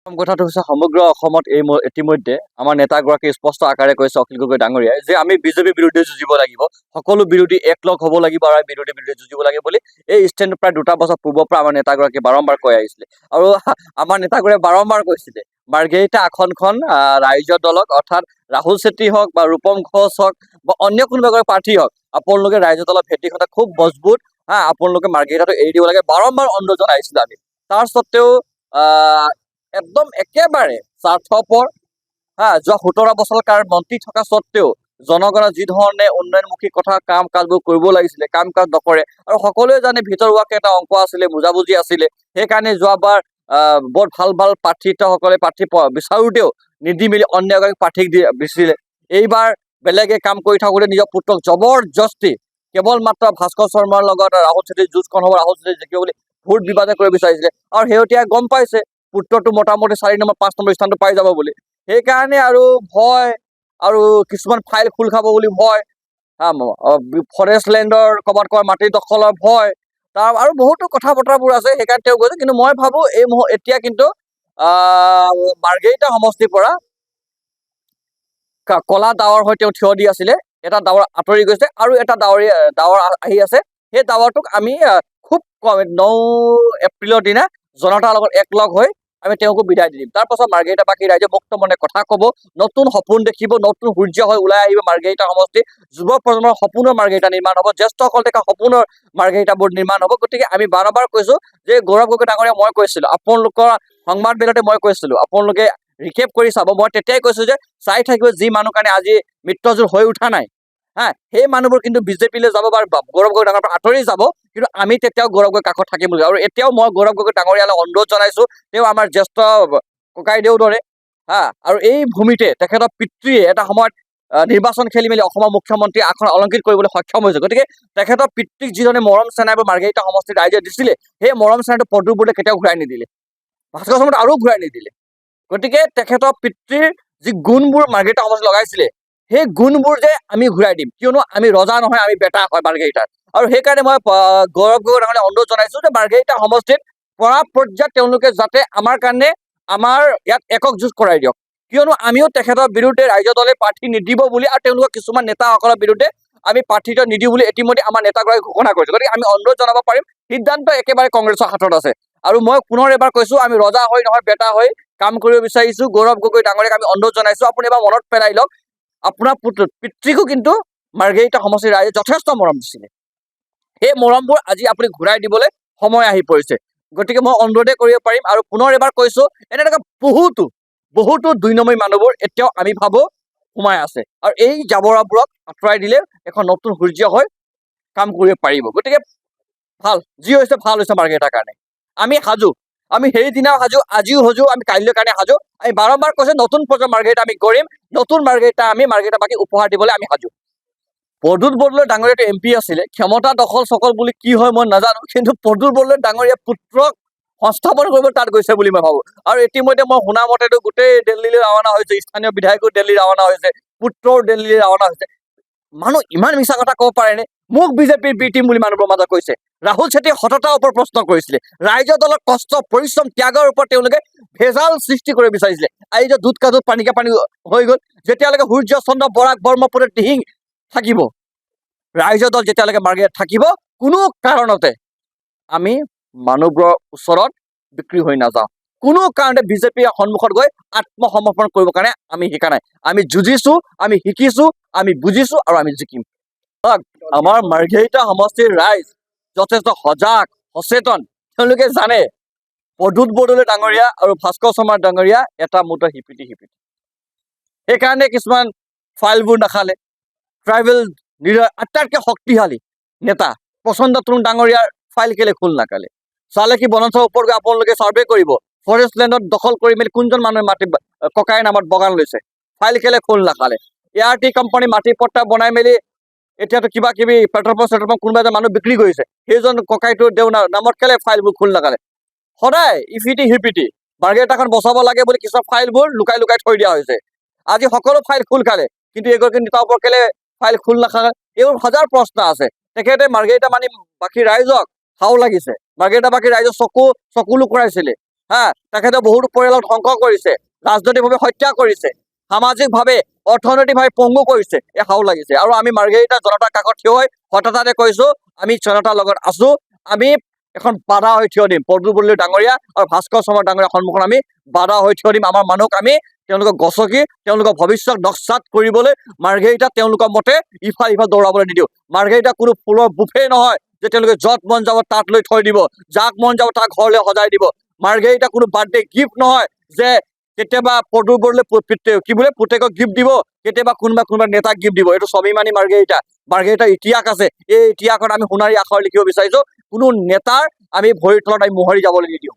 প্ৰথম কথাটো হৈছে সমগ্ৰ অসমত ইতিমধ্যে আমাৰ নেতাগৰাকী স্পষ্ট আকাৰে কৈছে অখিল গগৈ ডাঙৰীয়াই যে আমি বিজেপি বিৰুদ্ধে যুঁজিব লাগিব, সকলো বিৰোধী একলগ হ'ব লাগিব আৰু বিৰোধী বিৰুদ্ধে যুঁজিব লাগিব বুলি এই ষ্টেণ্ড প্ৰায় 2টা বছৰ পূৰ্বৰ পৰা আমাৰ নেতাগৰাকীয়ে বাৰম্বাৰ কৈ আহিছিলে। আৰু আমাৰ নেতাগৰাকীয়ে বাৰম্বাৰ কৈছিলে মাৰ্ঘেৰিটা আসনখন ৰাইজৰ দলক অৰ্থাৎ ৰাহুল চেত্ৰী হওক বা ৰূপম ঘোষ হওক বা অন্য কোনোবা এগৰাকী প্ৰাৰ্থী হওক, আপোনালোকে ৰাইজৰ দলৰ ভেটিখনত খুব মজবুত, আপোনালোকে মাৰ্ঘেৰিটাটো এৰি দিব লাগে, বাৰম্বাৰ অনুৰোধ জনাইছিলো আমি। তাৰ স্বত্তেও একদম একেবাৰে স্বাৰ্থপৰ, যোৱা 17 বছৰ মন্ত্ৰী থকা স্বত্তেও জনগণৰ যি ধৰণে উন্নয়নমুখী কথা কাম কাজবোৰ কৰিব লাগিছিলে কাম কাজ নকৰে। আৰু সকলোৱে জানে ভিতৰুৱাকে এটা অংক আছিলে, বুজাবুজি আছিলে, সেইকাৰণে যোৱাবাৰ বৰ ভাল ভাল প্ৰাৰ্থীসকলে প্ৰাৰ্থী বিচাৰোতেও নিদি মেলি অন্য এগৰাকী প্ৰাৰ্থীক দিছিলে। এইবাৰ বেলেগে কাম কৰি থাকোঁতে নিজৰ পুত্ৰক জবৰদস্তি কেৱল মাত্ৰ ভাস্কৰ শৰ্মাৰ লগত ৰাহুল চেত্ৰীৰ যুঁজখন হ'ব, ৰাহুল চেত্ৰী জিকিব বুলি ভোট বিবাদে কৰিব বিচাৰিছিলে। আৰু শেহতীয়া গম পাইছে পুত্ৰটো মোটামুটি 4 নম্বৰ 5 নম্বৰ স্থানটো পাই যাব বুলি, সেইকাৰণে আৰু ভয় আৰু কিছুমান ফাইল খোল খাব বুলি ভয়, ফৰেষ্ট লেণ্ডৰ ক'ৰবাত মাটি দখলৰ ভয়, তাৰ আৰু বহুতো কথা বতৰাবোৰ আছে, সেইকাৰণে তেওঁ গৈছে। কিন্তু মই ভাবো এতিয়া কিন্তু মাৰ্ঘেৰিটা সমষ্টিৰ পৰা কলা ডাৱৰ হৈ তেওঁ থিয় দি আছিলে, এটা ডাৱৰ আঁতৰি গৈছে আৰু এটা ডাৱৰ আহি আছে। সেই ডাৱৰটোক আমি খুব কম 9 এপ্ৰিলৰ দিনা জনতাৰ লগত একলগ হৈ আমি তেওঁকো বিদায় দি দিম। তাৰ পাছত মাৰ্ঘেৰিটাবাসী ৰাইজে মুক্ত মনে কথা ক'ব, নতুন সপোন দেখিব, নতুন সূৰ্য হৈ ওলাই আহিব মাৰ্ঘেৰিটা সমষ্টি, যুৱ প্ৰজন্মৰ সপোনৰ মাৰ্ঘেৰিটা নিৰ্মাণ হ'ব, জ্যেষ্ঠসকল দেখা সপোনৰ মাৰ্ঘেৰিটাবোৰ নিৰ্মাণ হ'ব। গতিকে আমি বাৰম্বাৰ কৈছো যে গৌৰৱ গগৈ ডাঙৰীয়া, মই কৈছিলো আপোনালোকৰ সংবাদ মেলতে, মই কৈছিলো আপোনালোকে ৰিকেপ কৰি চাব, মই তেতিয়াই কৈছো যে চাই থাকিব যি মানুহ কাৰণে আজি মিত্ৰজোঁট হৈ উঠা নাই, সেই মানুহবোৰ কিন্তু বিজেপিলৈ যাব বা গৌৰৱ গগৈ ডাঙৰীয়াৰ পৰা আঁতৰি যাব, কিন্তু আমি তেতিয়াও গৌৰৱ গগৈ কাষত থাকিম বুলি। আৰু এতিয়াও মই গৌৰৱ গগৈ ডাঙৰীয়ালৈ অনুৰোধ জনাইছো, তেওঁ আমাৰ জ্যেষ্ঠ ককাইদেউ দৰে, আৰু এই ভূমিতে তেখেতৰ পিতৃয়ে এটা সময়ত নিৰ্বাচন খেলি মেলি অসমৰ মুখ্যমন্ত্ৰী আসন অলংকৃত কৰিবলৈ সক্ষম হৈছে। গতিকে তেখেতৰ পিতৃক যিধৰণে মৰম চেনেহ মাৰ্ঘেৰিটা সমষ্টিৰ ৰাইজে দিছিলে, সেই মৰম চেনেহটো পদূৰ বোৰ্ডে কেতিয়াও ঘূৰাই নিদিলে, ভাস্কৰ শৰ্মাটো আৰু ঘূৰাই নিদিলে। গতিকে তেখেতৰ পিতৃৰ যি গুণবোৰ মাৰ্ঘেৰিটা সমষ্টিত লগাইছিলে, সেই গুণবোৰ যে আমি ঘূৰাই দিম, কিয়নো আমি ৰজা নহয়, আমি বেটা হয় মাৰ্ঘেৰিটাৰ। আৰু সেইকাৰণে মই গৌৰৱ গগৈ ডাঙৰীয়াক অনুৰোধ জনাইছো যে মাৰ্ঘেৰিটা সমষ্টিত পৰা পৰ্যায়ত তেওঁলোকে যাতে আমাৰ কাৰণে আমাৰ ইয়াত একক যুঁজ কৰাই দিয়ক, কিয়নো আমিও তেখেতৰ বিৰুদ্ধে ৰাইজৰ দলে প্ৰাৰ্থী নিদিব বুলি আৰু তেওঁলোকৰ কিছুমান নেতাসকলৰ বিৰুদ্ধে আমি প্ৰাৰ্থীত্ব নিদিওঁ বুলি ইতিমধ্যে আমাৰ নেতাগৰাকী ঘোষণা কৰিছে। গতিকে আমি অনুৰোধ জনাব পাৰিম, সিদ্ধান্ত একেবাৰে কংগ্ৰেছৰ হাতত আছে। আৰু মই পুনৰ এবাৰ কৈছো, আমি ৰজা হৈ নহয় বেটা হৈ কাম কৰিব বিচাৰিছো। গৌৰৱ গগৈ ডাঙৰীয়াক আমি অনুৰোধ জনাইছো, আপুনি এবাৰ মনত পেলাই লওক, আপোনাৰ পিতৃকো কিন্তু মাৰ্ঘেৰিটা সমষ্টিৰ ৰাইজে যথেষ্ট মৰম দিছিলে, সেই মৰমবোৰ আজি আপুনি ঘূৰাই দিবলৈ সময় আহি পৰিছে। গতিকে মই অনুৰোধে কৰিব পাৰিম আৰু পুনৰ এবাৰ কৈছো, এনেকুৱা বহুতো 2 নম্বৰী মানুহবোৰ এতিয়াও আমি ভাবো সোমাই আছে, আৰু এই জাবৰাবোৰক আঁতৰাই দিলে এখন নতুন সূৰ্য হৈ কাম কৰিব পাৰিব। গতিকে ভাল, যি হৈছে ভাল হৈছে মাৰ্ঘেৰিটাৰ কাৰণে। আমি সাজু, আমি সেইদিনাও সাজু, আজিও সাজু, আমি কাইলৈ কাৰণে সাজু। আমি বাৰম্বাৰ কৈছো নতুন প্ৰজন্মৰ মাৰ্ঘেৰিটা আমি কৰিম, নতুন মাৰ্ঘেৰিটা আমি মাৰ্ঘেৰিটাবাসীক উপহাৰ দিবলৈ আমি সাজু। প্ৰদ্যুৎ বৰদলৈ ডাঙৰীয়াটো MP আছিলে, ক্ষমতা দখল চকল বুলি কি হয় মই নাজানো, কিন্তু প্ৰদ্যুৎ বৰদলৈ ডাঙৰীয়া পুত্ৰক সংস্থাপন কৰিব তাত গৈছে বুলি মই ভাবো। আৰু ইতিমধ্যে মই শুনা মতেতো গোটেই দিল্লীলৈ ৰাওনা হৈছে, স্থানীয় বিধায়কো দিল্লী ৰাওনা হৈছে, পুত্ৰও দিল্লীলৈ ৰাওনা হৈছে। মানুহ ইমান মিছা কথা ক'ব পাৰেনে? মোক বিজেপিৰ বি টিম বুলি মানুহবোৰৰ মাজত কৈছে। ৰাহুল চেত্ৰীয়ে সততাৰ ওপৰত প্ৰশ্ন কৰিছিলে, ৰাইজৰ দলৰ কষ্ট পৰিশ্ৰম ত্যাগৰ ওপৰত তেওঁলোকে ভেজাল সৃষ্টি কৰিব বিচাৰিছিলে। এই যে দুধ কাজত পানীকে পানী হৈ গ'ল, যেতিয়ালৈকে সূৰ্য চন্দ্ৰ বৰাক ব্ৰহ্মপুত্ৰৰ দিহিং থাকিব, ৰাইজৰ দল যেতিয়ালৈকে মাৰ্ঘেৰিটাত থাকিব, কোনো কাৰণতে আমি মানুহবোৰৰ ওচৰত বিক্ৰী হৈ নাযাওঁ। কোনো কাৰণতে বিজেপিৰ সন্মুখত গৈ আত্মসমৰ্পণ কৰিবৰ কাৰণে আমি শিকা নাই। আমি যুঁজিছো, আমি শিকিছো, আমি বুজিছো আৰু আমি জিকিম। আমাৰ মাৰ্ঘেৰিটা সমষ্টিৰ ৰাইজ যথেষ্ট সজাগ সচেতন, তেওঁলোকে জানে প্ৰদ্যুৎ বৰদলৈ ডাঙৰীয়া আৰু ভাস্কৰ শৰ্মা ডাঙৰীয়া এটা মুহূৰ্ত হিপিটি। সেইকাৰণে কিছুমান ফাইলবোৰ নাখালে। ট্ৰাইবেল আটাইতকৈ শক্তিশালী নেতা প্ৰচণ্ড তৰুণ ডাঙৰীয়াৰ ফাইল কেলে খোল নাকালে? চালে কি বনাঞ্চলৰ ওপৰত গৈ আপোনালোকে ছাৰ্ভে কৰিব, ফৰেষ্ট লেণ্ডত দখল কৰি মেলি কোনজন মানুহে মাটি ককাইৰ নামত বাগান লৈছে, ফাইল কেলে খোল নাখালে? ART কোম্পানী মাটি পট্টা বনাই মেলি এতিয়াতো কিবা কিবি পেট্ৰল পাম্প কোনোবা এজন মানুহ বিক্ৰী কৰিছে, সেইজন ককাইটো দেউ নামত কেলে ফাইলবোৰ খোল নাকালে? সদায় ইপিটি সিপিটি মাৰ্ঘেৰিটাখন বচাব লাগে বুলি কিছুমান ফাইলবোৰ লুকাই থৈ দিয়া হৈছে। আজি সকলো ফাইল খোল খালে, কিন্তু এগৰাকী নেতাৰ ওপৰত কেলে ফাইল খোল নাখালে? এইবোৰ হাজাৰ প্ৰশ্ন আছে। তেখেতে মাৰ্ঘেৰিটা বাকী ৰাইজক হাও লাগিছে, মাৰ্ঘেৰিটাবাসী ৰাইজক চকু লুকুৰাইছিলে, তেখেতে বহুতো পৰিয়ালক ধ্বংস কৰিছে, ৰাজনৈতিকভাৱে হত্যা কৰিছে, সামাজিকভাৱে অৰ্থনৈতিকভাৱে পংগু কৰিছে। এই হাও লাগিছে। আৰু আমি মাৰ্ঘেৰিটা জনতাৰ কাষত থিয় হৈ সততাৰে কৈছো, আমি জনতাৰ লগত আছো। আমি এখন বাধা হৈ থিয় দিম। প্ৰদ্যুৎ বৰদলৈ ডাঙৰীয়া আৰু ভাস্কৰ শৰ্মা ডাঙৰীয়াৰ সন্মুখত আমি বাধা হৈ থিয় দিম। আমাৰ মানুহক আমি তেওঁলোকক গছকি তেওঁলোকৰ ভৱিষ্যত নস্যাৎ কৰিবলৈ মাৰ্ঘেৰিটাত তেওঁলোকৰ মতে ইফাল সিফাল দৌৰাবলৈ নিদিওঁ। মাৰ্ঘেৰিটা কোনো ফুলৰ বুফে নহয় যে তেওঁলোকে য'ত মন যাব তাত লৈ থৈ দিব, যাক মন যাব তাক ঘৰলৈ সজাই দিব। মাৰ্ঘেৰিটা কোনো বাৰ্থডে গিফ্ট নহয় যে কেতিয়াবা প্ৰদ্যুৎ বৰদলৈ কি বোলে পুতেকক গিফ্ট দিব, কেতিয়াবা কোনোবা নেতাক গিফ্ট দিব। এইটো স্বাভিমানী মাৰ্ঘেৰিটা। মাৰ্ঘেৰিটাৰ ইতিহাস আছে। এই ইতিহাসত আমি সোণাৰী আখৰ লিখিব বিচাৰিছো। কোনো নেতাৰ আমি ভৰিৰ তলত আমি মোহাৰি যাবলৈ নিদিওঁ।